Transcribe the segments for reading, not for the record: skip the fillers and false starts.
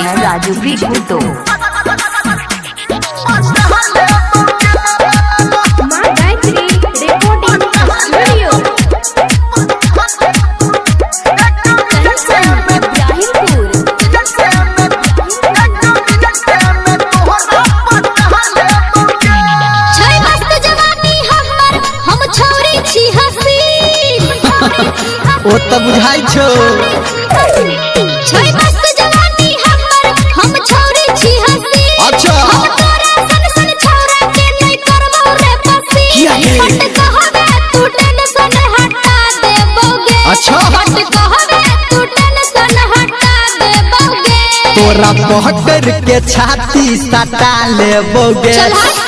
है राजू भी तो ओ तो बुझाई छो छै मस्त जवानी हमर हम छौरी छी हंसी अच्छा हम तोरा सन सन छौरा के नहीं करबो रे पसी हट कहबे तू टेंशन हटा देबोगे अच्छा हट कहबे तू टेंशन हटा देबोगे तोरा पहटर के छाती सटा लेबोगे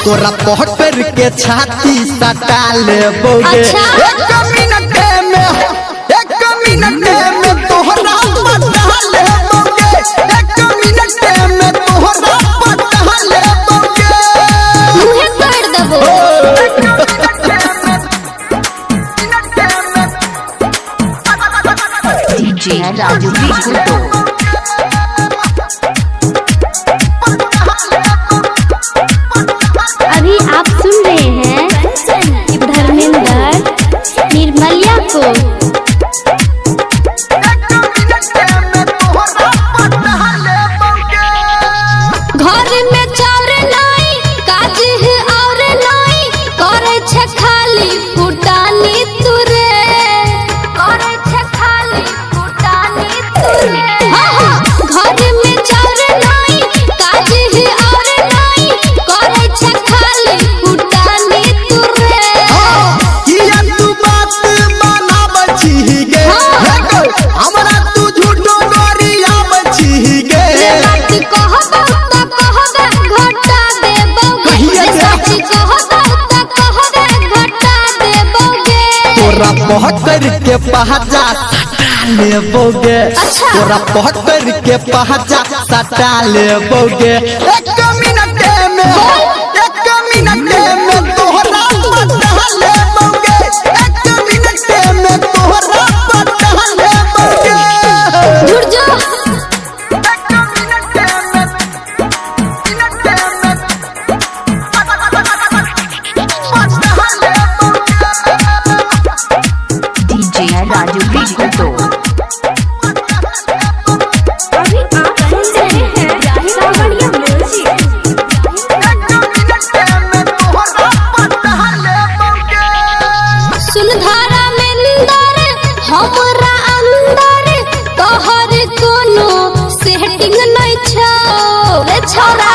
तोरा पहटर के छाती सटा लेबोगे अच्छा। एक मिनट में तोहरा पटा लेबोगे 1 मिनट में तोहरा पटा लेबोगे मुहे कर देबो डीजे है राजू भी तो अभी आप सुन रहे हैं धर्मेंद्र निर्मलिया को। घर में चार नाई काज है और नाई करे छे खाली फुटानी तुरे करे छे खाली फुटानी तुरे हाँ घर में चार नाई काज है और नाई करे छे खाली फुटानी तुरे किया तू बात बनाबछी गे हमरा तू झूठो गरियाबछी गे बात कहबो त कहबे घटा देबोगे सच कहबो त कहबे घटा देबोगे तोरा पहटर के पहचा सटा लेबोगे तोरा पहटर के पहचा सटा लेबोगे 1 मिनट में तोहरा पटा लेबोगे 1 मिनट में तोहरा पटा लेबोगे जुड़ जा डीजे है राजू भी तो अभी आप सुन रहे हैं सावरिया म्यूजिक सुनधारा में निंदर हमरा अंदर तोहर कोनो सेटिंग नहीं छौ रे छोरा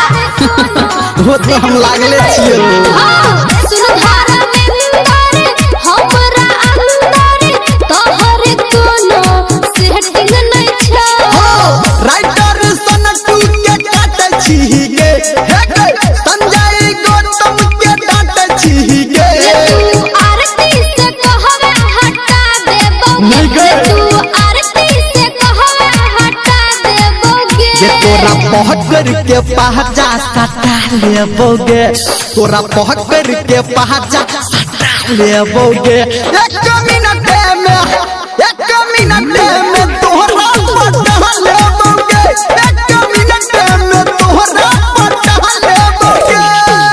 वो तो हम लागले छियो सुनधारा में निंदर हमरा अंदर तोहर कोनो सेटिंग नहीं छौ राइटर सनटू के काट छी गे संजय गौतम के डांट छी गे तू आरती से कहवे हटा देबोगे तू आरती से कहवे हटा देबोगे ये तोरा पहटर के पहचा सटा लेबोगे तोरा पहटर के पहचा सटा लेबोगे 1 मिनट में तोहरा पटा लेबोगे 1 मिनट में तोहरा पटा लेबोगे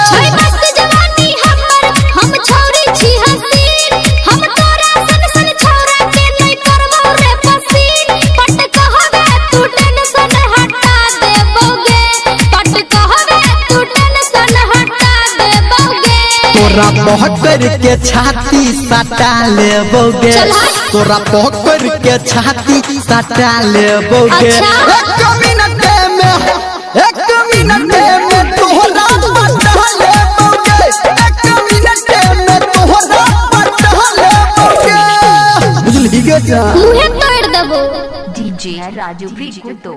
छै मस्त जवानी हमर हम छौरी छी हसीन हम तोरा सन सन छौरा के नहीं करबो रे पसीन पट कहबे तू टेंशन हटा देबोगे पट कहबे तू टेंशन हटा देबोगे तोरा पहटर के छाती सटा लेबोगे तोरा पहटर के छाती सटा लेबोगे अच्छा। 1 मिनट में तोहरा पटा लेबोगे 1 मिनट में तोहरा पटा लेबोगे बुझली गे जा मुहे तोड़ देबो डीजे है राजू भी तो